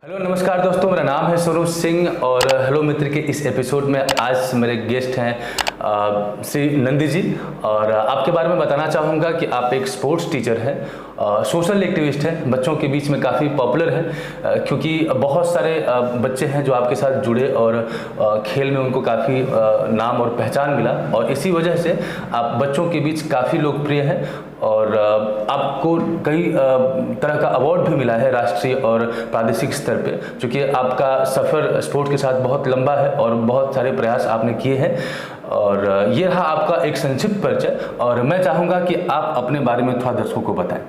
Hello नमस्कार दोस्तों, मेरा नाम है सरोज सिंह और हेलो मित्र के इस एपिसोड में आज मेरे गेस्ट हैं श्री नंदी जी। और आपके बारे में बताना चाहूँगा कि आप एक स्पोर्ट्स टीचर हैं, सोशल एक्टिविस्ट हैं, बच्चों के बीच में काफ़ी पॉपुलर हैं क्योंकि बहुत सारे बच्चे हैं जो आपके साथ जुड़े और खेल में उनको काफ़ी नाम और पहचान मिला और इसी वजह से आप बच्चों के बीच काफ़ी लोकप्रिय हैं और आपको कई तरह का अवार्ड भी मिला है राष्ट्रीय और प्रादेशिक स्तर पे, क्योंकि आपका सफ़र स्पोर्ट्स के साथ बहुत लंबा है और बहुत सारे प्रयास आपने किए हैं। और ये रहा आपका एक संक्षिप्त परिचय और मैं चाहूँगा कि आप अपने बारे में थोड़ा दर्शकों को बताएं।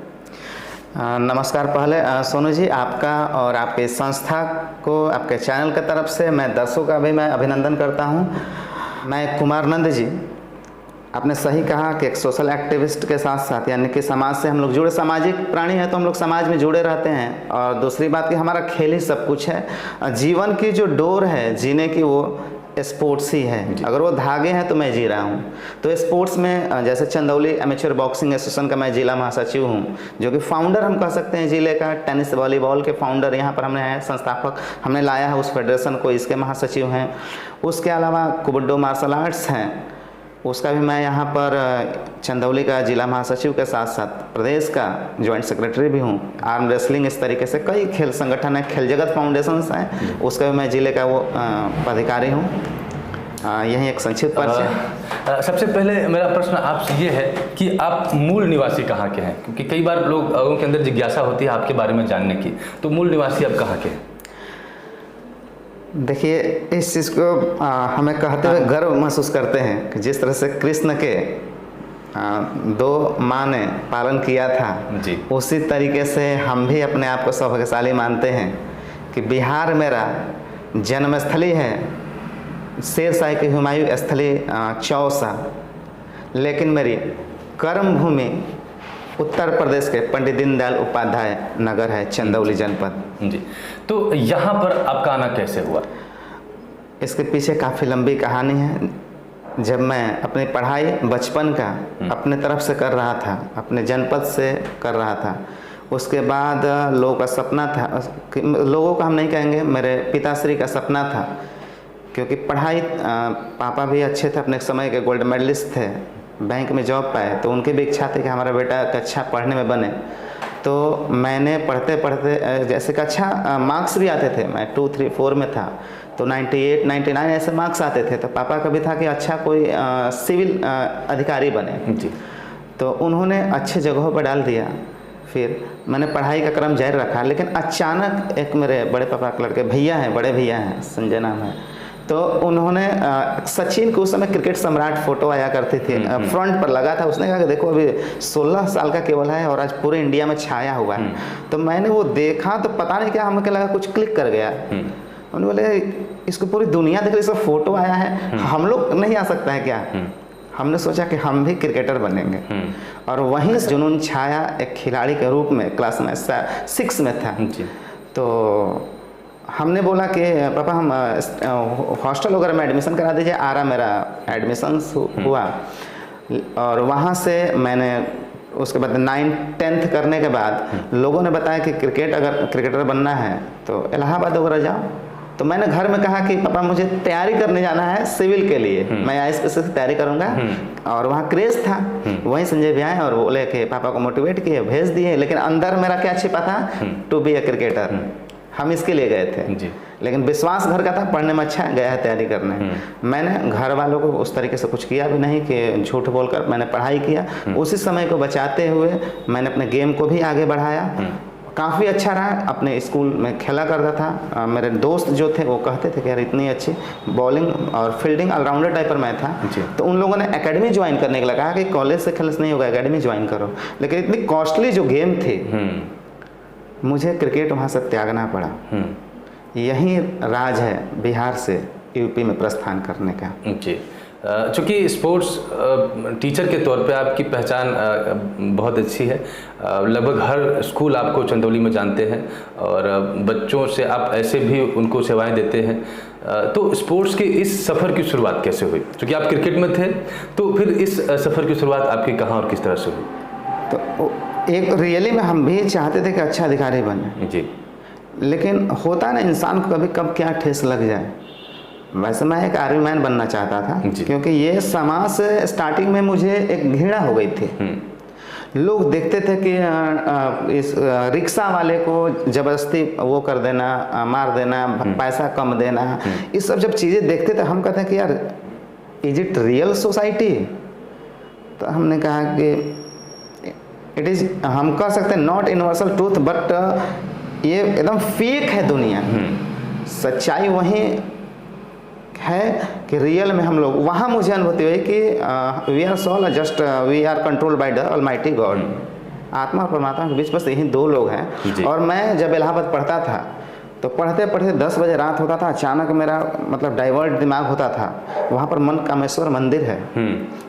नमस्कार। पहले सोनू जी, आपका और आपके संस्था को, आपके चैनल की तरफ से मैं दर्शकों का भी मैं अभिनंदन करता हूँ। मैं कुमार नंद जी, आपने सही कहा कि एक सोशल एक्टिविस्ट के साथ साथ यानी कि समाज से हम लोग जुड़े, सामाजिक प्राणी हैं तो हम लोग समाज में जुड़े रहते हैं। और दूसरी बात कि हमारा खेल ही सब कुछ है। जीवन की जो डोर है जीने की वो स्पोर्ट्स ही है। अगर वो धागे हैं तो मैं जी रहा हूँ। तो स्पोर्ट्स में जैसे चंदौली एमेच्योर बॉक्सिंग एसोसिएशन का मैं जिला महासचिव हूँ, जो कि फाउंडर हम कह सकते हैं जिले का। टेनिस वॉलीबॉल के फाउंडर यहाँ पर हमने हैं, संस्थापक हमने लाया है उस फेडरेशन को, इसके महासचिव हैं। उसके अलावा कुबड्डो मार्शल आर्ट्स हैं, उसका भी मैं यहाँ पर चंदौली का जिला महासचिव के साथ साथ प्रदेश का जॉइंट सेक्रेटरी भी हूँ। आर्म रेसलिंग, इस तरीके से कई खेल संगठन है, खेल जगत फाउंडेशंस हैं, उसका भी मैं जिले का वो पदाधिकारी हूँ। यही एक संक्षिप्त परिचय। सबसे पहले मेरा प्रश्न आपसे ये है कि आप मूल निवासी कहाँ के हैं, क्योंकि कई बार लोगों के अंदर जिज्ञासा होती है आपके बारे में जानने की, तो मूल निवासी आप कहाँ के हैं? देखिए, इस चीज़ को हमें कहते हुए गर्व महसूस करते हैं कि जिस तरह से कृष्ण के दो माँ ने पालन किया था जी, उसी तरीके से हम भी अपने आप को सौभाग्यशाली मानते हैं कि बिहार मेरा जन्मस्थली है, शेरशाह की हुमायूं स्थली चौसा, लेकिन मेरी कर्म भूमि उत्तर प्रदेश के पंडित दीनदयाल उपाध्याय नगर है, चंदौली जनपद। जी, तो यहाँ पर आपका आना कैसे हुआ? इसके पीछे काफ़ी लंबी कहानी है। जब मैं अपनी पढ़ाई बचपन का अपने तरफ से कर रहा था, अपने जनपद से कर रहा था, उसके बाद लोगों का सपना था, लोगों का हम नहीं कहेंगे, मेरे पिताश्री का सपना था, क्योंकि पढ़ाई पापा भी अच्छे थे, अपने समय के गोल्ड मेडलिस्ट थे, बैंक में जॉब पाए, तो उनकी भी इच्छा थी कि हमारा बेटा अच्छा पढ़ने में बने। तो मैंने पढ़ते पढ़ते जैसे कि अच्छा मार्क्स भी आते थे, मैं 2, 3, 4 में था, तो 98, 99 ऐसे मार्क्स आते थे। तो पापा का भी था कि अच्छा कोई सिविल अधिकारी बने जी, तो उन्होंने अच्छे जगहों पर डाल दिया। फिर मैंने पढ़ाई का क्रम जारी रखा, लेकिन अचानक एक मेरे बड़े पापा के लड़के भैया हैं, बड़े भैया हैं, संजय नाम है, तो उन्होंने सचिन को, उस समय क्रिकेट सम्राट फोटो आया करती थी, फ्रंट पर लगा था, उसने कहा कि देखो अभी 16 साल का केवल है और आज पूरे इंडिया में छाया हुआ है। तो मैंने वो देखा तो पता नहीं क्या, हमें लगा कुछ क्लिक कर गया। उन्होंने बोले इसको पूरी दुनिया देख रही, इसका फोटो आया है, हम लोग नहीं आ सकता है क्या? हमने सोचा कि हम भी क्रिकेटर बनेंगे और वहीं जुनून छाया एक खिलाड़ी के रूप में। क्लास में 6 में था, तो हमने बोला कि पापा हम हॉस्टल वगैरह में एडमिशन करा दीजिए। आरा मेरा एडमिशन हुआ और वहाँ से मैंने उसके बाद 9th 10th करने के बाद लोगों ने बताया कि अगर क्रिकेटर बनना है तो इलाहाबाद वगैरह जाओ। तो मैंने घर में कहा कि पापा मुझे तैयारी करने जाना है सिविल के लिए, मैं IAS से तैयारी करूँगा। और वहाँ क्रेज था, वहीं संजय भी आए और बोले कि पापा को मोटिवेट किए, भेज दिए। लेकिन अंदर मेरा क्या छिपा था, टू बी ए क्रिकेटर। हम इसके लिए गए थे जी, लेकिन विश्वास घर का था, पढ़ने में अच्छा गया है तैयारी करने। मैंने घर वालों को उस तरीके से कुछ किया भी नहीं कि झूठ बोलकर मैंने पढ़ाई किया। उसी समय को बचाते हुए मैंने अपने गेम को भी आगे बढ़ाया, काफ़ी अच्छा रहा। अपने स्कूल में खेला करता था, मेरे दोस्त जो थे वो कहते थे कि यार इतनी अच्छी बॉलिंग और फील्डिंग ऑलराउंडर टाइप पर मैं था। तो उन लोगों ने एकेडमी ज्वाइन करने के लिए कहा कि कॉलेज से खेल नहीं होगा, एकेडमी ज्वाइन करो। लेकिन इतनी कॉस्टली जो गेम थी, मुझे क्रिकेट वहाँ से त्यागना पड़ा। यही राज है बिहार से यूपी में प्रस्थान करने का। जी, चूँकि स्पोर्ट्स टीचर के तौर पे आपकी पहचान बहुत अच्छी है, लगभग हर स्कूल आपको चंदौली में जानते हैं और बच्चों से आप ऐसे भी उनको सेवाएं देते हैं। तो स्पोर्ट्स के इस सफ़र की शुरुआत कैसे हुई? क्योंकि आप क्रिकेट में थे, तो फिर इस सफ़र की शुरुआत आपकी कहाँ और किस तरह से हुई? तो एक रियली में हम भी चाहते थे कि अच्छा अधिकारी बने। जी, लेकिन होता ना इंसान को कभी कब क्या ठेस लग जाए। वैसे मैं एक आर्मी मैन बनना चाहता था, क्योंकि ये समाज से स्टार्टिंग में मुझे एक घृणा हो गई थी। लोग देखते थे कि इस रिक्शा वाले को ज़बरदस्ती वो कर देना, मार देना, पैसा कम देना, ये सब जब चीज़ें देखते थे हम कहते हैं कि यार इज इट रियल सोसाइटी। तो हमने कहा कि इट इज़, हम कह सकते हैं नॉट यूनिवर्सल ट्रूथ, बट ये एकदम फेक है दुनिया। सच्चाई वहीं है कि रियल में हम लोग, वहाँ मुझे अनुभूति हुई कि we are soul just we are controlled by the almighty God. आत्मा और परमात्मा के बीच बस यही दो लोग हैं। और मैं जब इलाहाबाद पढ़ता था तो पढ़ते पढ़ते 10 बजे रात होता था, अचानक मेरा मतलब डाइवर्ट दिमाग होता था। वहाँ पर मन कामेश्वर मंदिर है,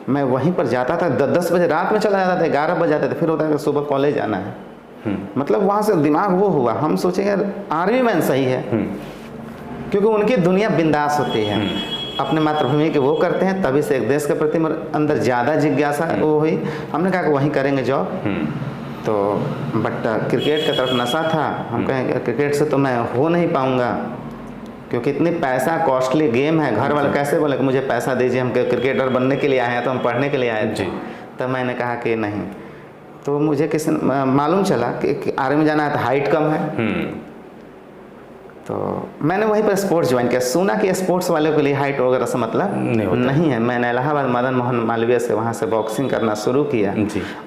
मैं वहीं पर जाता था। 10 बजे रात में चला जाता था, 11 बजे जाते थे, फिर होता था सुबह कॉलेज आना है। मतलब वहाँ से दिमाग वो हुआ, हम सोचे यार आर्मी मैन सही है, क्योंकि उनकी दुनिया बिंदास होती है, अपने मातृभूमि के वो करते हैं, तभी से एक देश के प्रति अंदर ज़्यादा जिज्ञासा वो हुई। हमने कहा कि वहीं करेंगे जॉब। तो बट क्रिकेट की तरफ नशा था। हम कहें क्रिकेट से तो मैं हो नहीं पाऊँगा, क्योंकि इतनी पैसा कॉस्टली गेम है। घर वाले कैसे बोले कि मुझे पैसा दीजिए, हम क्रिकेटर बनने के लिए आए हैं, तो हम पढ़ने के लिए आए थे। तब मैंने कहा कि नहीं। तो मुझे किसी मालूम चला कि आर्मी जाना है तो हाइट कम है। तो मैंने वहीं पर स्पोर्ट्स ज्वाइन किया। सुना कि स्पोर्ट्स वालों के लिए हाइट वगैरह से मतलब नहीं है। मैंने इलाहाबाद मदन मोहन मालवीय से वहाँ से बॉक्सिंग करना शुरू किया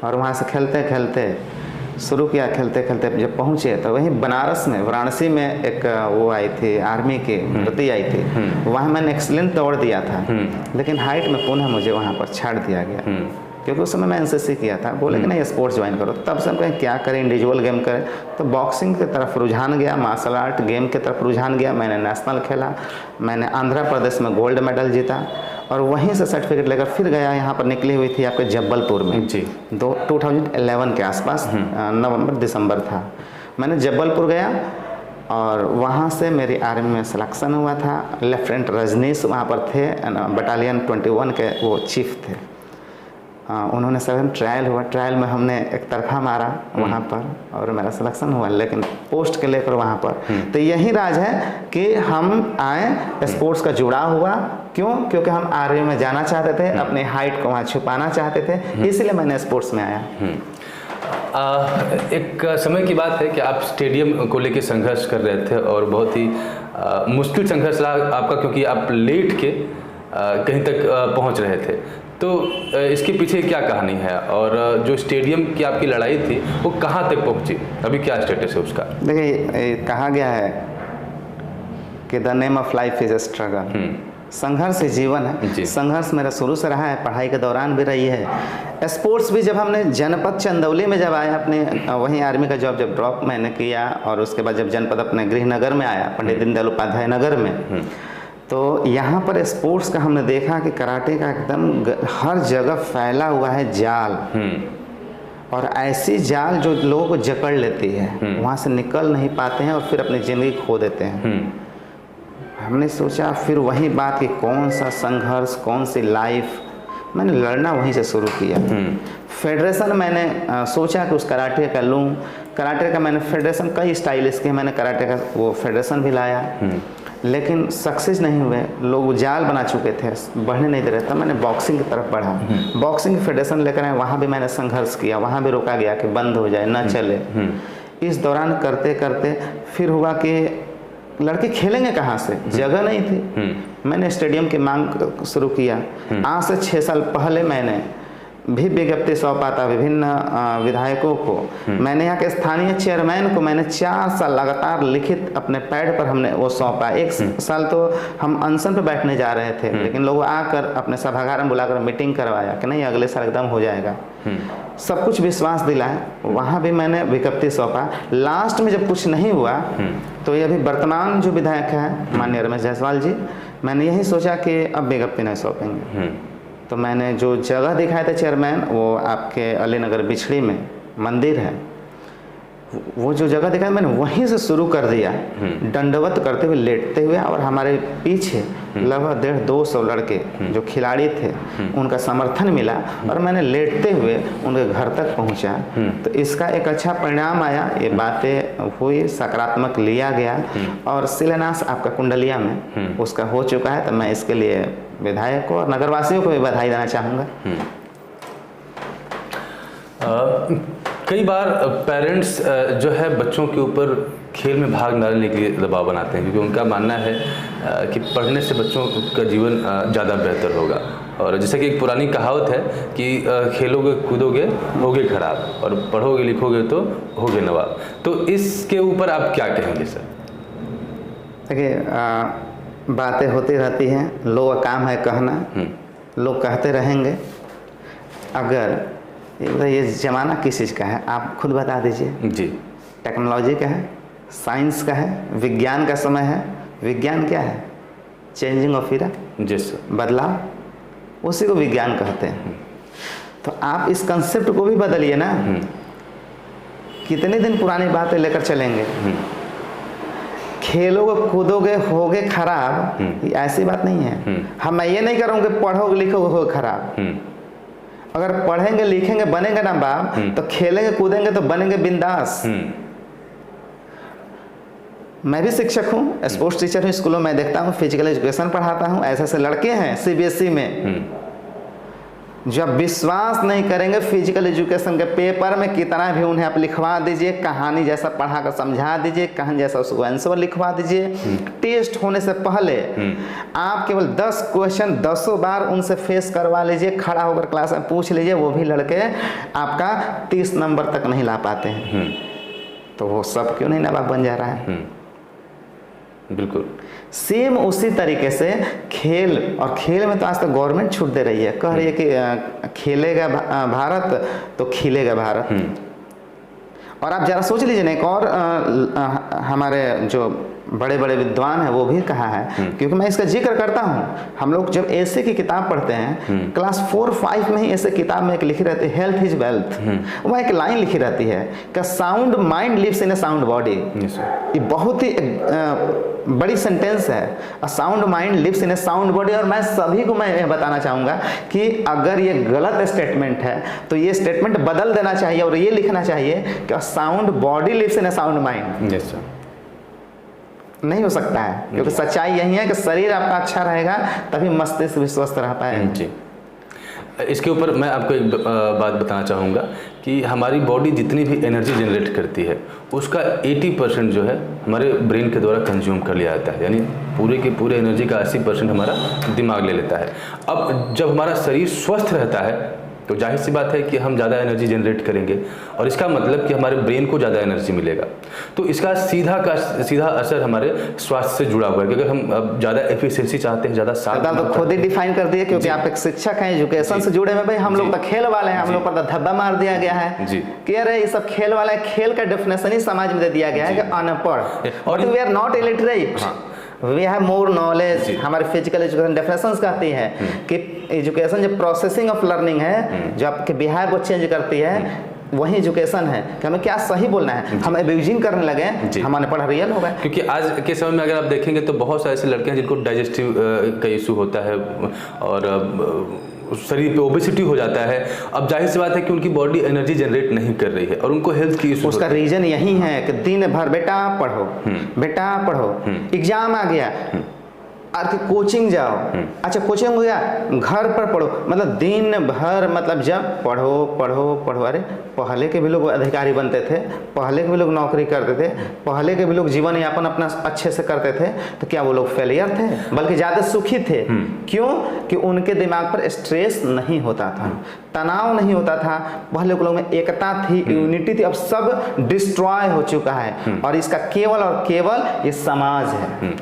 और वहाँ से खेलते खेलते शुरू किया। खेलते खेलते जब पहुँचे तो वहीं बनारस में वाराणसी में एक वो आई थी, आर्मी की भर्ती आई थी। वहाँ मैंने एक्सीलेंट दौड़ दिया था, लेकिन हाइट में पुनः मुझे वहाँ पर छाड़ दिया गया, क्योंकि उस समय मैं एनसीसी किया था। बोले कि नहीं स्पोर्ट्स ज्वाइन करो। तब से हम कहें क्या करें, इंडिविजुअल गेम करें। तो बॉक्सिंग की तरफ रुझान गया, मार्शल आर्ट गेम की तरफ रुझान गया। मैंने नेशनल खेला, मैंने आंध्र प्रदेश में गोल्ड मेडल जीता और वहीं से सर्टिफिकेट लेकर फिर गया। यहाँ पर निकली हुई थी आपके जबलपुर में 2011 के आसपास, नवंबर दिसंबर था। मैंने जबलपुर गया और वहाँ से मेरी आर्मी में सिलेक्शन हुआ था। लेफ्टिनेंट रजनीश वहाँ पर थे, बटालियन 21 के वो चीफ थे। उन्होंने सडन ट्रायल हुआ, ट्रायल में हमने एक तरफा मारा वहाँ पर और मेरा सिलेक्शन हुआ, लेकिन पोस्ट के लेकर वहाँ पर। तो यही राज है कि हम आए, स्पोर्ट्स का जुड़ाव हुआ। क्यों? क्योंकि हम आर्मी में जाना चाहते थे, अपनी हाइट को वहाँ छुपाना चाहते थे, इसलिए मैंने स्पोर्ट्स में आया। एक समय की बात है कि आप स्टेडियम को लेकर संघर्ष कर रहे थे और बहुत ही मुश्किल संघर्ष रहा आपका, क्योंकि आप लेट के कहीं तक पहुँच रहे थे। तो इसके पीछे क्या कहानी है और जो स्टेडियम की आपकी लड़ाई थी वो कहाँ तक पहुँची, अभी क्या स्टेटस है उसका? देखिए, कहा गया है कि the name of life is struggle. संघर्ष ही जीवन है। संघर्ष मेरा शुरू से रहा है, पढ़ाई के दौरान भी रही है। स्पोर्ट्स भी जब हमने जनपद चंदौली में जब आया, अपने वहीं आर्मी का जॉब जब ड्रॉप मैंने किया और उसके बाद जब जनपद अपने गृहनगर में आया, पंडित दीनदयाल उपाध्याय नगर में, तो यहाँ पर स्पोर्ट्स का हमने देखा कि कराटे का एकदम हर जगह फैला हुआ है जाल, और ऐसी जाल जो लोगों को जकड़ लेती है, वहाँ से निकल नहीं पाते हैं और फिर अपनी ज़िंदगी खो देते हैं। हमने सोचा फिर वही बात कि कौन सा संघर्ष, कौन सी लाइफ, मैंने लड़ना वहीं से शुरू किया। फेडरेशन मैंने सोचा कि उस कराटे का लूँ। कराटे का मैंने फेडरेशन कई स्टाइल इसके, मैंने कराटे का वो फेडरेशन भी लाया, लेकिन सक्सेस नहीं हुए। लोग जाल बना चुके थे, बढ़ने नहीं दे रहे। तब मैंने बॉक्सिंग की तरफ बढ़ा, बॉक्सिंग की फेडरेशन लेकर आए। वहाँ भी मैंने संघर्ष किया, वहाँ भी रोका गया कि बंद हो जाए, ना चले। इस दौरान करते करते फिर हुआ कि लड़के खेलेंगे कहाँ से, जगह नहीं थी। मैंने स्टेडियम की मांग शुरू किया। आज से 6 साल पहले मैंने भी विज्ञप्ति सौंपा था विभिन्न विधायकों को। मैंने यहाँ के स्थानीय चेयरमैन को मैंने 4 साल लगातार लिखित अपने पैड पर हमने वो सौंपा। 1 साल तो हम अनशन पर बैठने जा रहे थे, लेकिन लोग आकर अपने सभागार में बुलाकर मीटिंग करवाया कि नहीं अगले साल एकदम हो जाएगा। सब कुछ विश्वास दिलाया। वहाँ भी मैंने विज्ञप्ति सौंपा। लास्ट में जब कुछ नहीं हुआ तो ये अभी वर्तमान जो विधायक है माननीय रमेश जायसवाल जी, मैंने यही सोचा कि अब विज्ञप्ति नहीं सौंपेंगे। तो मैंने जो जगह दिखाए थे चेयरमैन, वो आपके अलीनगर बिछड़ी में मंदिर है, वो जो जगह देखा मैंने वहीं से शुरू कर दिया, दंडवत करते हुए लेटते हुए, और हमारे पीछे लगभग 150-200 लड़के जो खिलाड़ी थे उनका समर्थन मिला और मैंने लेटते हुए उनके घर तक पहुंचा। तो इसका एक अच्छा परिणाम आया, ये बातें हुई, सकारात्मक लिया गया और शिलान्यास आपका कुंडलिया में उसका हो चुका है। तो मैं इसके लिए विधायक को और नगरवासियों को भी बधाई देना चाहूँगा। कई बार पेरेंट्स जो है बच्चों के ऊपर खेल में भाग न लेने के लिए दबाव बनाते हैं, क्योंकि उनका मानना है कि पढ़ने से बच्चों का जीवन ज़्यादा बेहतर होगा। और जैसे कि एक पुरानी कहावत है कि खेलोगे कूदोगे होगे खराब और पढ़ोगे लिखोगे तो होगे नवाब। तो इसके ऊपर आप क्या कहेंगे सर? देखिए, बातें होती रहती हैं, लोगों का काम है कहना, लोग कहते रहेंगे। अगर ये ज़माना किस चीज़ का है आप खुद बता दीजिए। जी, टेक्नोलॉजी का है, साइंस का है, विज्ञान का समय है। विज्ञान क्या है? चेंजिंग ऑफ इरा, जी सर, बदलाव, उसी को विज्ञान कहते हैं। तो आप इस कंसेप्ट को भी बदलिए ना। कितने दिन पुरानी बातें लेकर चलेंगे? खेलोगे कूदोगे होगे खराब, ये ऐसी बात नहीं है। हम मैं ये नहीं करूँगा कि पढ़ोगे लिखोगे होगे खराब। अगर पढ़ेंगे लिखेंगे बनेंगे ना बाप, तो खेलेंगे कूदेंगे तो बनेंगे बिंदास। मैं भी शिक्षक हूँ, स्पोर्ट्स टीचर हूँ, स्कूलों में देखता हूँ, फिजिकल एजुकेशन पढ़ाता हूँ। ऐसे ऐसे लड़के हैं सीबीएसई में जब विश्वास नहीं करेंगे फिजिकल एजुकेशन के पेपर में, कितना भी उन्हें आप लिखवा दीजिए, कहानी जैसा पढ़ा कर समझा दीजिए, कहानी जैसा उसको आंसर लिखवा दीजिए, टेस्ट होने से पहले आप केवल 10 क्वेश्चन 10 बार उनसे फेस करवा लीजिए, खड़ा होकर क्लास में पूछ लीजिए, वो भी लड़के आपका 30 नंबर तक नहीं ला पाते हैं। तो वो सब क्यों नहीं नवाब बन जा रहा है? बिल्कुल सेम उसी तरीके से खेल, और खेल में तो आज तक गवर्नमेंट छूट दे रही है, कह रही है कि खेलेगा भारत तो खिलेगा भारत। और आप जरा सोच लीजिए ना, एक और हमारे जो बड़े बड़े विद्वान हैं वो भी कहा है, क्योंकि मैं इसका जिक्र करता हूँ। हम लोग जब ऐसे की किताब पढ़ते हैं, क्लास 4-5 में ही ऐसे किताब में एक लिखी रहती है, हेल्थ इज वेल्थ। वहाँ एक लाइन लिखी रहती है कि sound mind lives in a sound body. ये बहुत ही बड़ी सेंटेंस है, a sound mind lives in a sound body. और मैं सभी को मैं बताना चाहूँगा कि अगर ये गलत स्टेटमेंट है तो ये स्टेटमेंट बदल देना चाहिए और ये लिखना चाहिए कि sound body lives in a sound mind. Yes sir, नहीं हो सकता है, क्योंकि सच्चाई यही है कि शरीर आपका अच्छा रहेगा तभी मस्तिष्क भी स्वस्थ रह पाएगा। जी, इसके ऊपर मैं आपको एक बात बताना चाहूँगा कि हमारी बॉडी जितनी भी एनर्जी जनरेट करती है उसका 80% जो है हमारे ब्रेन के द्वारा कंज्यूम कर लिया जाता है, यानी पूरे के पूरे एनर्जी का 80% हमारा दिमाग ले लेता है। अब जब हमारा शरीर स्वस्थ रहता है तो जाहिर सी बात है कि हम ज़्यादा एनर्जी जनरेट करेंगे और इसका मतलब कि हमारे ब्रेन को ज़्यादा एनर्जी मिलेगा। तो इसका सीधा असर हमारे स्वास्थ्य से जुड़ा हुआ है कि अगर हम ज़्यादा एफिशिएंसी चाहते हैं, ज़्यादा साथ तो खुद ही डिफाइन कर दिए, क्योंकि आप एक शिक्षक हैं, एजुकेशन से जुड़े हैं भाई। हम लोग तो खेल वाले हैं, हम लोग पर तो धब्बा मार दिया गया है कि अरे ये सब खेल वाला है। खेल का डेफिनेशन ही समाज में दे दिया गया है कि अनपढ़, और we are not illiterate, we have more knowledge. हमारी फिजिकल एजुकेशन डेफिनेशंस कहती है कि एजुकेशन जो प्रोसेसिंग ऑफ लर्निंग है, जो आपके बिहेवियर को चेंज करती है, वही एजुकेशन है कि हमें क्या सही बोलना है। हम एब्यूजिंग करने लगे, हमारे पढ़ा रियल होगा। क्योंकि आज के समय में अगर आप देखेंगे तो बहुत सारे ऐसे लड़के हैं जिनको डाइजेस्टिव का इशू होता है और शरीर पे ओबेसिटी हो जाता है। अब जाहिर सी बात है कि उनकी बॉडी एनर्जी जनरेट नहीं कर रही है और उनको हेल्थ की इशू। उसका रीजन यही है कि दिन भर बेटा पढ़ो, बेटा पढ़ो, एग्जाम आ गया, आपकी कोचिंग जाओ, अच्छा कोचिंग हो गया, घर पर पढ़ो, मतलब दिन भर, मतलब जब पढ़ो पढ़ो पढ़ो। अरे पहले के भी लोग अधिकारी बनते थे, पहले के भी लोग नौकरी करते थे, पहले के भी लोग जीवन यापन अपना अच्छे से करते थे, तो क्या वो लोग फेलियर थे? बल्कि ज़्यादा सुखी थे। क्यों? कि उनके दिमाग पर स्ट्रेस नहीं होता था, तनाव नहीं होता था। पहले के लोग में एकता थी, यूनिटी थी। अब सब डिस्ट्रॉय हो चुका है और इसका केवल और केवल ये समाज है।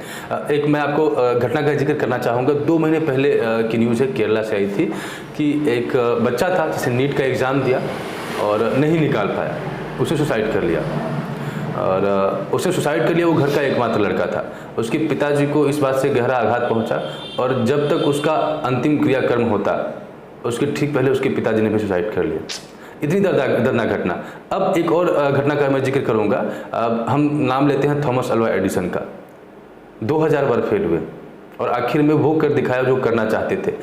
एक मैं आपको घटना का जिक्र करना चाहूँगा। 2 महीने पहले की न्यूज़ है, केरला से आई थी कि एक बच्चा था जिसने नीट का एग्ज़ाम दिया और नहीं निकाल पाया, उसने सुसाइड कर लिया। और उसने सुसाइड कर लिया, वो घर का एकमात्र लड़का था। उसके पिताजी को इस बात से गहरा आघात पहुंचा और जब तक उसका अंतिम क्रियाकर्म होता उसके ठीक पहले उसके पिताजी ने भी सुसाइड कर लिया। इतनी दर्दनाक घटना। अब एक और घटना का मैं जिक्र करूँगा। हम नाम लेते हैं थॉमस अल्वा एडिसन का। 2000 बार फेल हुए और आखिर में वो कर दिखाया जो करना चाहते थे।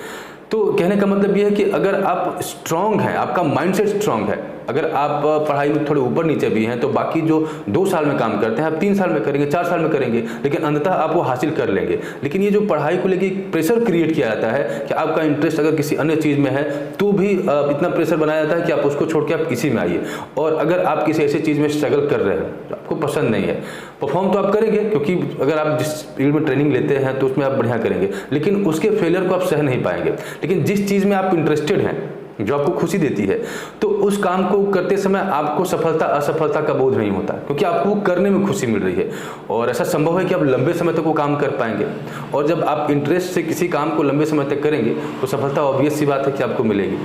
तो कहने का मतलब ये है कि अगर आप स्ट्रांग हैं, आपका माइंडसेट स्ट्रांग है, अगर आप पढ़ाई में थोड़े ऊपर नीचे भी हैं, तो बाकी जो 2 साल में काम करते हैं आप 3 साल में करेंगे, 4 साल में करेंगे, लेकिन अंततः आप वो हासिल कर लेंगे। लेकिन ये जो पढ़ाई को लेकर प्रेशर क्रिएट किया जाता है कि आपका इंटरेस्ट अगर किसी अन्य चीज़ में है तो भी इतना प्रेशर बनाया जाता है कि आप उसको छोड़ के आप इसी में आइए। और अगर आप किसी ऐसी चीज़ में स्ट्रगल कर रहे हैं जो आपको पसंद नहीं है, परफॉर्म तो आप करेंगे क्योंकि अगर आप जिस फील्ड में ट्रेनिंग लेते हैं तो उसमें आप बढ़िया करेंगे, लेकिन उसके फेलियर को आप सह नहीं पाएंगे। लेकिन जिस चीज़ में आप इंटरेस्टेड हैं, जो आपको खुशी देती है, तो उस काम को करते समय आपको सफलता असफलता का बोझ नहीं होता, क्योंकि आपको वो करने में खुशी मिल रही है। और ऐसा संभव है कि आप लंबे समय तक वो काम कर पाएंगे। और जब आप इंटरेस्ट से किसी काम को लंबे समय तक करेंगे तो सफलता ऑब्वियस सी बात है कि आपको मिलेगी।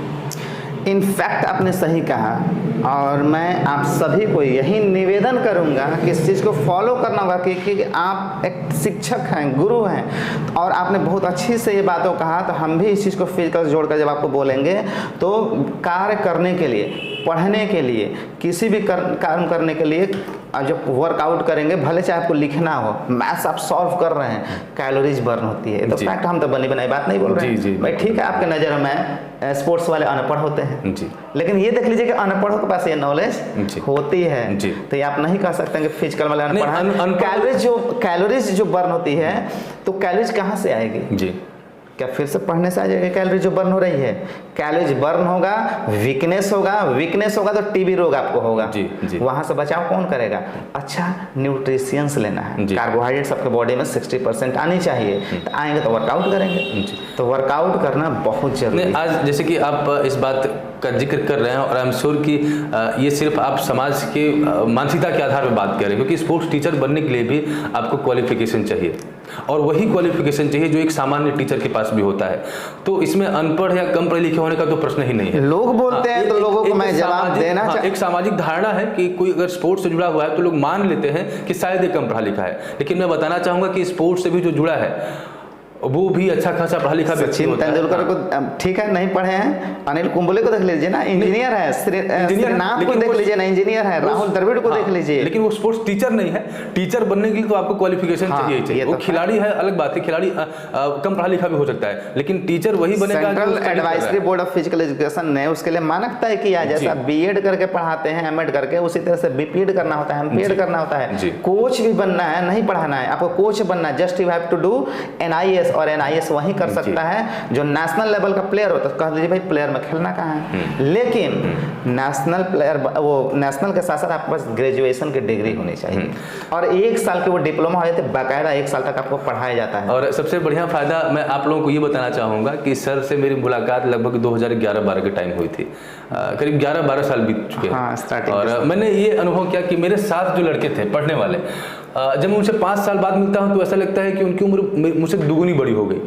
इनफैक्ट आपने सही कहा, और मैं आप सभी को यही निवेदन करूंगा कि इस चीज़ को फॉलो करना होगा कि आप एक शिक्षक हैं, गुरु हैं, और आपने बहुत अच्छी से ये बातों कहा। तो हम भी इस चीज़ को फिजिकल जोड़कर जब आपको बोलेंगे तो कार्य करने के लिए, पढ़ने के लिए, किसी भी काम करने के लिए जब वर्कआउट करेंगे, भले चाहे आपको लिखना हो, मैथ्स आप सॉल्व कर रहे हैं, कैलोरीज बर्न होती है। तो फैक्ट हम तो बनी बनाई बात नहीं बोल रहे हैं भाई। ठीक है, आपके नज़र में स्पोर्ट्स वाले अनपढ़ होते हैं जी, लेकिन ये देख लीजिए कि अनपढ़ों के पास ये नॉलेज होती है जी। तो ये आप नहीं कह सकते कि फिजिकल वाले अनपढ़। कैलोरीज जो बर्न होती है, तो कैलोरीज कहाँ से आएगी जी? क्या फिर से पढ़ने से आ जाएगा? कैलोरी जो बर्न हो रही है, कैलोरीज बर्न होगा, वीकनेस होगा तो टीबी रोग आपको होगा जी, जी। वहां से बचाव कौन करेगा? अच्छा न्यूट्रिशियंस लेना है, कार्बोहाइड्रेट्स आपके बॉडी में 60% आनी चाहिए। तो आएंगे तो वर्कआउट करेंगे, तो वर्कआउट करना बहुत जरूरी है। आज जैसे कि आप इस बात का जिक्र कर रहे हैं, और आई एम श्योर कि ये सिर्फ आप समाज के मानसिकता के आधार पर बात कर रहे हैं, क्योंकि स्पोर्ट्स टीचर बनने के लिए भी आपको क्वालिफिकेशन चाहिए, और वही क्वालिफिकेशन चाहिए जो एक सामान्य टीचर के पास भी होता है। तो इसमें अनपढ़ या कम पढ़े लिखे होने का तो प्रश्न ही नहीं है। लोग बोलते हैं तो लोगों को मैं जवाब देना चाहिए। एक सामाजिक धारणा है कि कोई अगर स्पोर्ट्स से जुड़ा हुआ है तो लोग मान लेते हैं कि शायद ये कम पढ़ा लिखा है, लेकिन मैं बताना चाहूंगा कि स्पोर्ट्स से भी जो जुड़ा है वो भी अच्छा खासा पढ़ा लिखा व्यक्ति होता है। सचिन तेंदुलकर को ठीक है नहीं पढ़े हैं, अनिल कुंबले को देख लीजिए ना, इंजीनियर है, श्रीनाथ को देख लीजिए ना, इंजीनियर है, राहुल द्रविड़ को देख लीजिए, लेकिन वो स्पोर्ट्स टीचर नहीं है। टीचर बनने के लिए तो आपको क्वालिफिकेशन चाहिए। वो खिलाड़ी है अलग बात है, खिलाड़ी कम पढ़ा लिखा भी हो सकता है, लेकिन टीचर वही बनेगा। Central advisory board of physical education ने उसके लिए मानक तय किया, जैसा बीएड करके पढ़ाते हैं, एमएड करके, उसी तरह से बीपीएड करना होता है, एमपीएड करना होता है। कोच भी बनना है, नहीं पढ़ाना है, आपको कोच बनना है। Just you have to do NIS, और एनआईएस वही कर सकता है जो नेशनल लेवल का प्लेयर होता है। कह दीजिए भाई प्लेयर में खेलना कहाँ है, लेकिन नेशनल प्लेयर, वो नेशनल के साथ साथ आपके पास ग्रेजुएशन की डिग्री होनी चाहिए, और 1 साल की वो डिप्लोमा हो जाती है, बाकायदा 1 साल तक आपको पढ़ाया जाता है। और सबसे बढ़िया फायदा मैं आप लोगों को ये बताना चाहूँगा कि सर से मेरी मुलाकात लगभग 2011-12 के टाइम हुई थी, करीब 11-12 साल बीत चुके हैं। और मैंने ये अनुभव किया कि मेरे साथ जो लड़के थे पढ़ने वाले, जब मैं उनसे 5 साल बाद मिलता हूँ तो ऐसा लगता है कि उनकी उम्र मुझसे दुगुनी बड़ी हो गई,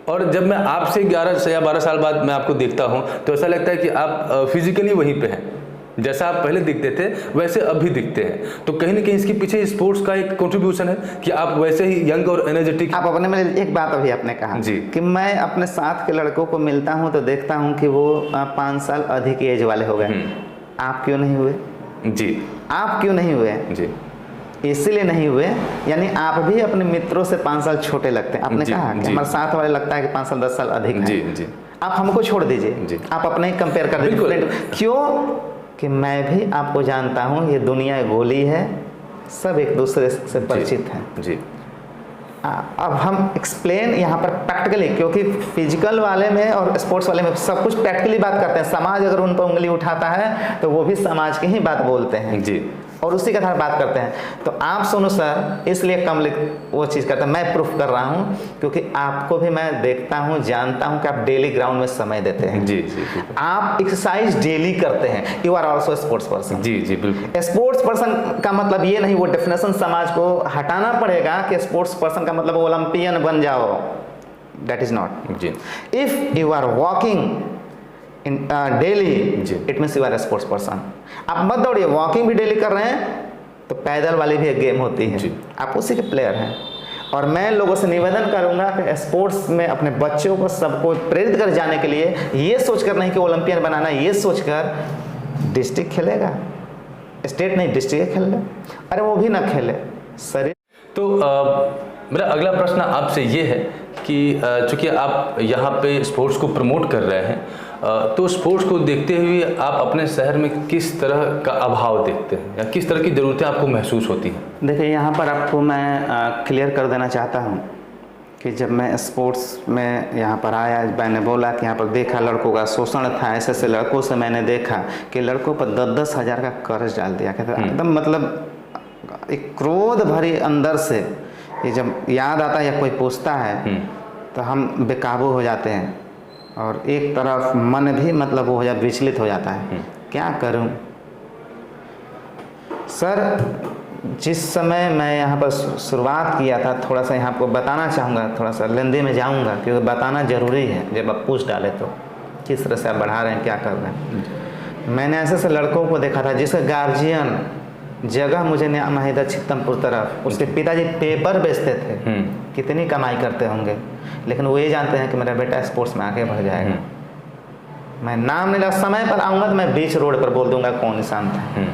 और जब मैं आपसे 11 या 12 साल बाद मैं आपको देखता हूं तो ऐसा लगता है कि आप फिजिकली वहीं पे हैं, जैसा आप पहले दिखते थे वैसे अभी दिखते हैं। तो कहीं ना कहीं इसके पीछे स्पोर्ट्स का एक कंट्रीब्यूशन है कि आप वैसे ही यंग और एनर्जेटिक। आप अपने में एक बात अभी आपने कहा जी कि मैं अपने साथ के लड़कों को मिलता हूं तो देखता हूं कि वो 5 साल अधिक एज वाले हो गए। आप क्यों नहीं हुए जी? आप क्यों नहीं हुए जी? इसीलिए नहीं हुए, यानी आप भी अपने मित्रों से 5 साल छोटे लगते हैं। आपने कहा कि हमारे साथ वाले लगता है कि 5 साल 10 साल अधिक जी जी। आप हमको छोड़ दीजिए, आप अपने ही कंपेयर कर दीजिए। क्यों? कि मैं भी आपको जानता हूँ, ये दुनिया गोली है, सब एक दूसरे से परिचित हैं जी। अब हम एक्सप्लेन यहाँ पर प्रैक्टिकली, क्योंकि फिजिकल वाले में और स्पोर्ट्स वाले में सब कुछ प्रैक्टिकली बात करते हैं। समाज अगर उन पर उंगली उठाता है तो वो भी समाज की ही बात बोलते हैं जी, और उसी के आधार बात करते हैं। तो आप सुनो सर, इसलिए कम वो चीज़ करते हैं, मैं प्रूफ कर रहा हूँ, क्योंकि आपको भी मैं देखता हूँ, जानता हूँ कि आप डेली ग्राउंड में समय देते हैं जी जी। आप एक्सरसाइज डेली करते हैं, you are also sports person जी जी बिल्कुल। स्पोर्ट्स पर्सन का मतलब ये नहीं, वो डेफिनेशन समाज को हटाना पड़ेगा कि स्पोर्ट्स पर्सन का मतलब ओलंपियन बन जाओ, दैट इज नॉट जी। If you are walking daily it means you are sports person. आप मत दौड़िए, वॉकिंग भी डेली कर रहे हैं तो पैदल वाली भी एक गेम होती है, आप उसी के प्लेयर हैं। और मैं लोगों से निवेदन करूंगा कि स्पोर्ट्स में अपने बच्चों को सबको प्रेरित कर जाने के लिए ये सोचकर नहीं कि ओलंपियन बनाना, ये सोचकर डिस्ट्रिक्ट खेलेगा, स्टेट नहीं डिस्ट्रिक्ट खेल ले, अरे वो भी ना खेले शरीर। तो मेरा अगला प्रश्न आपसे ये है कि चूँकि आप यहाँ पे स्पोर्ट्स को प्रमोट कर रहे हैं, तो स्पोर्ट्स को देखते हुए आप अपने शहर में किस तरह का अभाव देखते हैं या किस तरह की ज़रूरतें आपको महसूस होती हैं? देखिए, यहाँ पर आपको मैं क्लियर कर देना चाहता हूँ कि जब मैं स्पोर्ट्स में यहाँ पर आया, मैंने बोला कि यहाँ पर देखा लड़कों का शोषण था, ऐसे ऐसे लड़कों से मैंने देखा कि लड़कों पर 10-10 हज़ार का कर्ज डाल दिया कहता एकदम, मतलब एक क्रोध भरी अंदर से ये जब याद आता है या कोई पूछता है तो हम बेकाबू हो जाते हैं और एक तरफ मन भी मतलब वो हो जाए, विचलित हो जाता है। क्या करूं सर? जिस समय मैं यहाँ पर शुरुआत किया था, थोड़ा सा यहाँ आपको बताना चाहूँगा, थोड़ा सा लेंदे में जाऊँगा क्योंकि बताना ज़रूरी है। जब आप पूछ डाले तो किस तरह से आप बढ़ा रहे हैं, क्या कर रहे हैं। मैंने ऐसे ऐसे लड़कों को देखा था जिसका गार्जियन जगह मुझे नहीं माहिदा छित्तमपुर तरफ, उसके पिताजी पेपर बेचते थे, कितनी कमाई करते होंगे, लेकिन वो ये जानते हैं कि मेरा बेटा स्पोर्ट्स में आगे बढ़ जाएगा। मैं नाम नहीं लगा, समय पर आऊँगा तो मैं बीच रोड पर बोल दूंगा कौन इंसान था।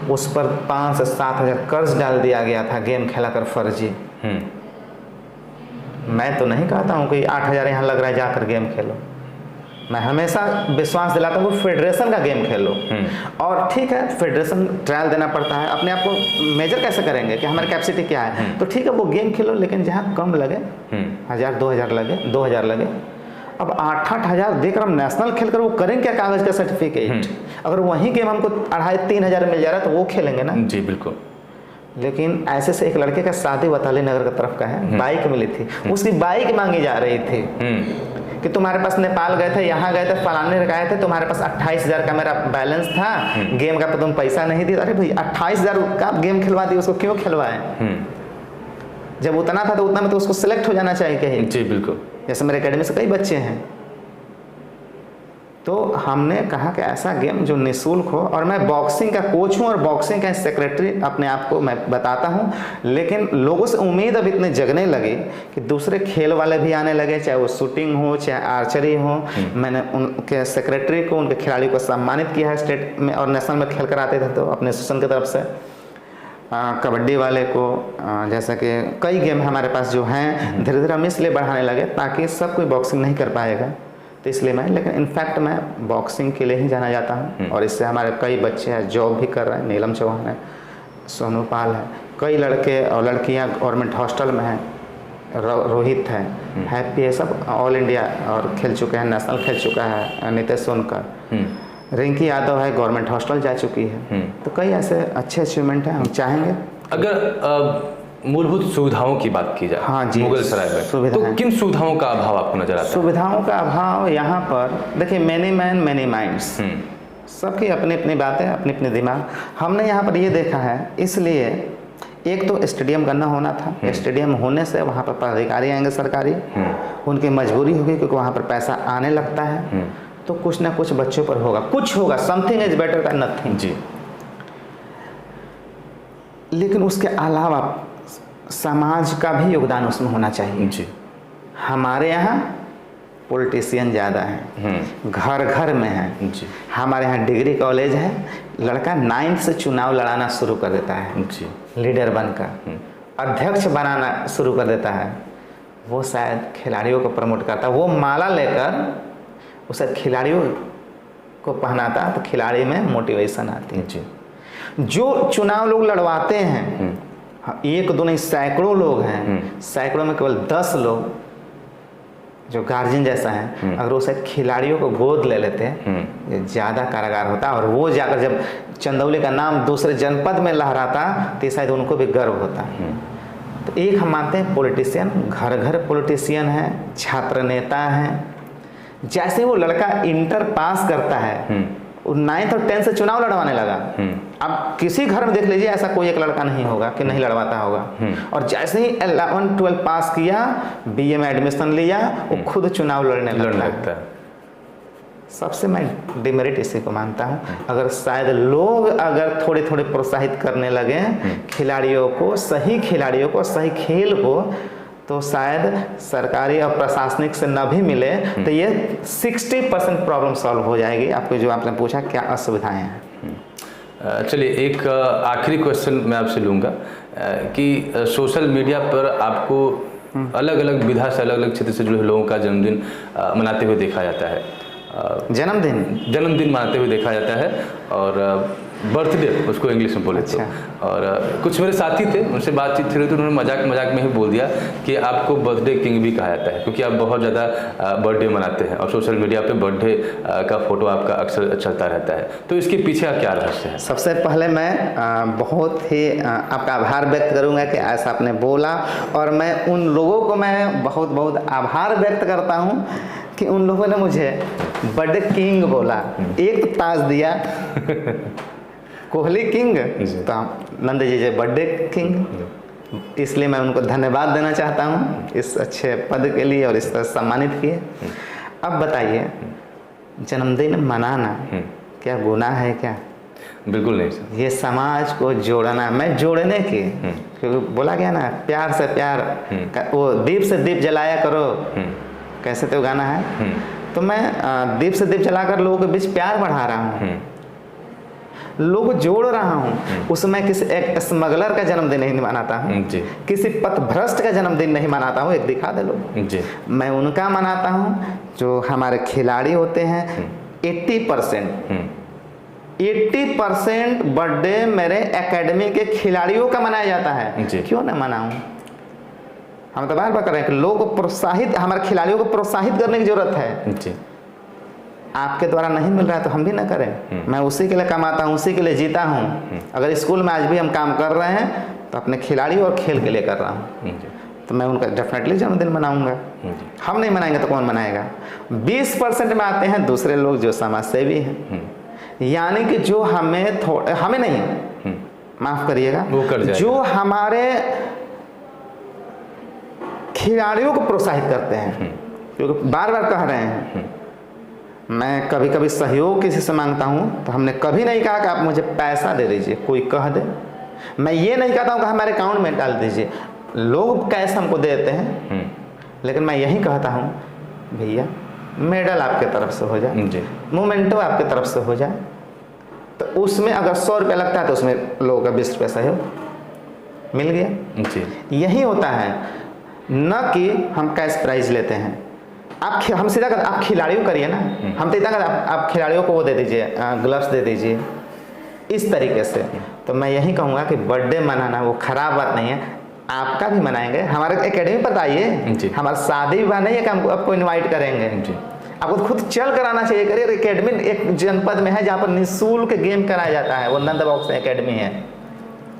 उस पर 5 से 7 हज़ार कर्ज डाल दिया गया था गेम खेला कर फर्जी। मैं तो नहीं कहता हूँ कि 8 हज़ार यहाँ लग रहा है जाकर गेम खेलो, मैं हमेशा विश्वास दिलाता हूँ कि फेडरेशन का गेम खेलो। और ठीक है, फेडरेशन ट्रायल देना पड़ता है, अपने आप को मेजर कैसे करेंगे कि हमारी कैपेसिटी क्या है, तो ठीक है वो गेम खेलो, लेकिन जहाँ कम लगे 1000 2000 लगे 2000 लगे। अब 8-8 हज़ार देकर हम नेशनल खेल कर वो करेंगे क्या? कागज़ का सर्टिफिकेट। अगर वही गेम हमको 2,500-3 हज़ार मिल जा रहा है तो वो खेलेंगे ना। जी बिल्कुल। लेकिन ऐसे से एक लड़के का शादी वताली नगर की तरफ का है, बाइक मिली थी, उसकी बाइक मांगी जा रही थी कि तुम्हारे पास नेपाल गए थे, यहाँ गए थे, फलाने गए थे, तुम्हारे पास 28 हज़ार का मेरा बैलेंस था, गेम का तुम पैसा नहीं दिए। अरे भाई 28 हज़ार का गेम खिलवा दिए, उसको क्यों खिलवाए? जब उतना था तो उतना में तो उसको सिलेक्ट हो जाना चाहिए कहीं। जी बिल्कुल। जैसे मेरे एकेडमी से कई बच्चे हैं, तो हमने कहा कि ऐसा गेम जो निःशुल्क हो, और मैं बॉक्सिंग का कोच हूँ और बॉक्सिंग का सेक्रेटरी अपने आप को मैं बताता हूँ, लेकिन लोगों से उम्मीद अब इतने जगने लगी कि दूसरे खेल वाले भी आने लगे, चाहे वो शूटिंग हो चाहे आर्चरी हो। मैंने उनके सेक्रेटरी को, उनके खिलाड़ी को सम्मानित किया है स्टेट में और नेशनल में खेल कर आते थे तो अपने एसोसिएशन की तरफ से। कबड्डी वाले को, जैसा कि कई गेम हमारे पास जो हैं, धीरे धीरे हम इसलिए बढ़ाने लगे ताकि सब कोई बॉक्सिंग नहीं कर पाएगा, तो इसलिए मैं, लेकिन इनफैक्ट मैं बॉक्सिंग के लिए ही जाना जाता हूँ। और इससे हमारे कई बच्चे हैं, जॉब भी कर रहे हैं, नीलम चौहान है, सोनू पाल है, कई लड़के और लड़कियाँ गवर्नमेंट हॉस्टल में हैं, रोहित है, हैप्पी है, सब ऑल इंडिया और खेल चुके हैं, नेशनल खेल चुका है नितेश सोनकर, रिंकी यादव है, गवर्नमेंट हॉस्टल जा चुकी है। तो कई ऐसे अच्छे अचीवमेंट हैं, हम चाहेंगे। अगर मूलभूत सुविधाओं की बात की जाए, हाँ जी, मुगलसराय में तो किन सुविधाओं का अभाव आपको नजर आता है? सुविधाओं का अभाव यहाँ पर देखिए, मैनी मैन मैनी माइंड्स, सबकी अपनी अपनी बातें, अपनी अपनी दिमाग। हमने यहाँ पर ये देखा है, इसलिए एक तो स्टेडियम करना होना था, स्टेडियम होने से वहाँ पर पदाधिकारी आएंगे सरकारी, उनकी मजबूरी होगी क्योंकि वहाँ पर पैसा आने लगता है, तो कुछ ना कुछ बच्चों पर होगा, कुछ होगा, something is better than nothing जी। लेकिन उसके अलावा समाज का भी योगदान उसमें होना चाहिए जी। हमारे यहाँ पॉलिटिशियन ज़्यादा हैं, घर घर में हैं जी। हमारे यहाँ डिग्री कॉलेज है, लड़का 9th से चुनाव लड़ाना शुरू कर देता है जी, लीडर बनकर अध्यक्ष बनाना शुरू कर देता है। वो शायद खिलाड़ियों को प्रमोट करता, वो माला लेकर उसे खिलाड़ियों को पहनाता, तो खिलाड़ी में मोटिवेशन आती है जी। जो चुनाव लोग लड़वाते हैं, एक दो नहीं सैकड़ों लोग हैं, सैकड़ों में केवल 10 लोग जो गार्जियन जैसा है, अगर वो शायद खिलाड़ियों को गोद ले लेते हैं, ये ज़्यादा कारागार होता। और वो जाकर जब चंदौली का नाम दूसरे जनपद में लहराता तो शायद उनको भी गर्व होता। तो एक हम मानते हैं पॉलिटिशियन, घर घर पॉलिटिशियन है, छात्र नेता हैं। जैसे वो लड़का इंटर पास करता है, 9th और 10th से चुनाव लड़वाने लगा। अब किसी घर में देख लीजिए, ऐसा कोई एक लड़का नहीं होगा कि नहीं लड़वाता होगा। और जैसे ही 11-12 पास किया, BA में एडमिशन लिया, वो खुद चुनाव लड़ने लगता है। सबसे मैं डिमेरिट इसी को मानता हूँ, अगर शायद लोग अगर थोड़े थोड़े प्रोत्साहित करने लगे खिलाड़ियों को, सही खिलाड़ियों को, सही खेल को, तो शायद सरकारी और प्रशासनिक से न भी मिले तो ये 60% प्रॉब्लम सॉल्व हो जाएगी। आपको जो आपने पूछा क्या असुविधाएं हैं। चलिए एक आखिरी क्वेश्चन मैं आपसे लूँगा कि सोशल मीडिया पर आपको अलग अलग विधा से अलग अलग क्षेत्र से जुड़े लोगों का जन्मदिन मनाते हुए देखा जाता है। जन्मदिन मनाते हुए देखा जाता है और बर्थडे उसको इंग्लिश में बोले तो। और कुछ मेरे साथी थे, उनसे बातचीत थी तो उन्होंने मजाक में ही बोल दिया कि आपको बर्थडे किंग भी कहा जाता है, क्योंकि आप बहुत ज़्यादा बर्थडे मनाते हैं और सोशल मीडिया पे बर्थडे का फोटो आपका अक्सर चलता रहता है। तो इसके पीछे क्या रहस्य है? सबसे पहले मैं बहुत ही आपका आभार व्यक्त करूँगा कि ऐसा आपने बोला, और मैं उन लोगों को मैं बहुत बहुत आभार व्यक्त करता हूँ कि उन लोगों ने मुझे बर्थडे किंग बोला। एक तो ताज दिया कोहली किंग, तो नंद जी बर्थडे किंग, इसलिए मैं उनको धन्यवाद देना चाहता हूँ इस अच्छे पद के लिए और इस तरह सम्मानित किए। अब बताइए, जन्मदिन मनाना क्या गुनाह है क्या? बिल्कुल नहीं सर। ये समाज को जोड़ना, मैं जोड़ने की, क्योंकि बोला गया ना प्यार से प्यार, वो दीप से दीप जलाया करो, कैसे तो गाना है। तो मैं दीप से दीप जलाकर लोगों के बीच प्यार बढ़ा रहा हूँ, लोगों को जोड़ रहा हूँ। उसमें किसी एक स्मगलर का जन्मदिन नहीं मनाता हूँ, किसी पथभ्रष्ट का जन्मदिन नहीं मनाता हूँ। एक दिखा दे लोग, मैं उनका मनाता हूँ जो हमारे खिलाड़ी होते हैं। 80% बर्थडे मेरे एकेडमी के खिलाड़ियों का मनाया जाता है। क्यों ना मनाऊं? हम तो बार बार कर रहे हैं कि लोगों को प्रोत्साहित, हमारे खिलाड़ियों को प्रोत्साहित करने की जरूरत है। आपके द्वारा नहीं मिल रहा है तो हम भी ना करें। मैं उसी के लिए कमाता हूँ, उसी के लिए जीता हूँ। अगर स्कूल में आज भी हम काम कर रहे हैं तो अपने खिलाड़ी और खेल के लिए कर रहा हूँ, तो मैं उनका डेफिनेटली जन्मदिन मनाऊंगा। हम नहीं मनाएंगे तो कौन मनाएगा? 20% में आते हैं दूसरे लोग जो समाज सेवी हैं, यानी कि जो हमें नहीं, माफ करिएगा, जो हमारे खिलाड़ियों को प्रोत्साहित करते हैं। क्योंकि बार बार कह रहे हैं, मैं कभी कभी सहयोग किसी से मांगता हूं तो हमने कभी नहीं कहा कि आप मुझे पैसा दे दीजिए, कोई कह दे। मैं ये नहीं कहता हूं कि हमारे अकाउंट में डाल दीजिए, लोग कैश हमको देते हैं, लेकिन मैं यही कहता हूं भैया मेडल आपके तरफ से हो जाए, मोमेंटो आपके तरफ से हो जाए, तो उसमें अगर 100 रुपया लगता है तो उसमें लोगों का 20 रुपया सहयोग मिल गया। यही होता है, न कि हम कैश प्राइज लेते हैं। हम सीधा कर, आप खिलाड़ियों करिए ना, हम तो इतना कर, आप खिलाड़ियों को वो दे दीजिए, ग्लव्स दे दीजिए, इस तरीके से। तो मैं यही कहूँगा कि बर्थडे मनाना वो खराब बात नहीं है, आपका भी मनाएंगे। हमारे एकेडमी पर आइए, हमारा शादी विवाह नहीं है कि हम आपको इनवाइट करेंगे, आपको खुद चल कर आना चाहिए। करिए, एकेडमी एक जनपद में है जहाँ पर निःशुल्क गेम कराया जाता है, वो नंद बॉक्सिंग एकेडमी है,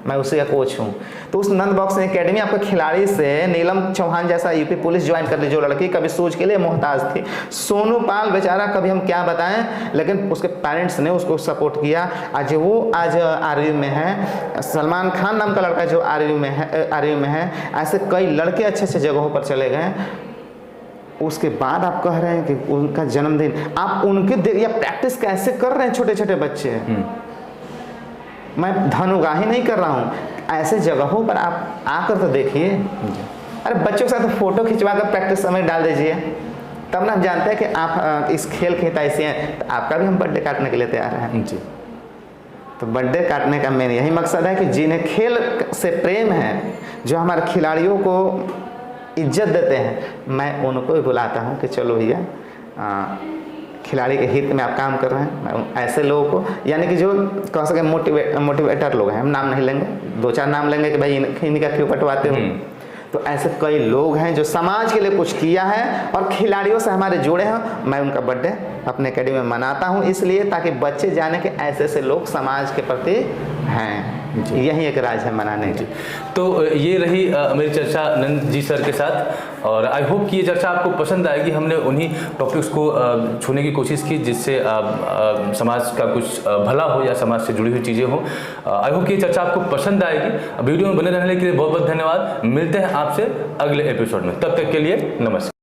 मैं उसी का कोच हूँ। तो उस नंद बॉक्सिंग एकेडमी आपके खिलाड़ी से नीलम चौहान जैसा यूपी पुलिस ज्वाइन कर ली, जो लड़की कभी सूज के लिए मोहताज थी। सोनू पाल बेचारा, कभी हम क्या बताएं, लेकिन उसके पेरेंट्स ने उसको सपोर्ट किया। आज वो आरयू में है। सलमान खान नाम का लड़का जो आरयू में है। ऐसे कई लड़के अच्छे अच्छे जगहों पर चले गए। उसके बाद आप कह रहे हैं कि उनका जन्मदिन, आप उनके या प्रैक्टिस कैसे कर रहे हैं छोटे छोटे बच्चे। मैं धनुगाही नहीं कर रहा हूँ, ऐसे जगहों पर आप आकर तो देखिए। अरे बच्चों के साथ फोटो खिंचवा कर प्रैक्टिस समय डाल दीजिए, तब ना हम जानते हैं कि आप इस खेल के हितैषी हैं। तो आपका भी हम बर्थडे काटने के लिए तैयार हैं जी। तो बर्थडे काटने का मेन यही मकसद है कि जिन्हें खेल से प्रेम है, जो हमारे खिलाड़ियों को इज्जत देते हैं, मैं उनको भी बुलाता हूँ कि चलो भैया खिलाड़ी के हित में आप काम कर रहे हैं। मैं ऐसे लोगों को, यानी कि जो कह सके मोटिवेटर लोग हैं, हम नाम नहीं लेंगे, 2-4 नाम लेंगे कि भाई इनका क्यों कटवाते हो। तो ऐसे कई लोग हैं जो समाज के लिए कुछ किया है और खिलाड़ियों से हमारे जुड़े हैं। मैं उनका बर्थडे अपने एकेडमी में मनाता हूं, इसलिए ताकि बच्चे जाने कि ऐसे ऐसे लोग समाज के प्रति हैं। यही एक राज है मनाने की। तो ये रही मेरी चर्चा नंद जी सर के साथ, और आई होप कि ये चर्चा आपको पसंद आएगी। हमने उन्हीं टॉपिक्स को छूने की कोशिश की जिससे समाज का कुछ भला हो या समाज से जुड़ी हुई चीज़ें हो। आई होप कि ये चर्चा आपको पसंद आएगी। वीडियो में बने रहने के लिए बहुत बहुत धन्यवाद। मिलते हैं आपसे अगले एपिसोड में, तब तक के लिए नमस्कार।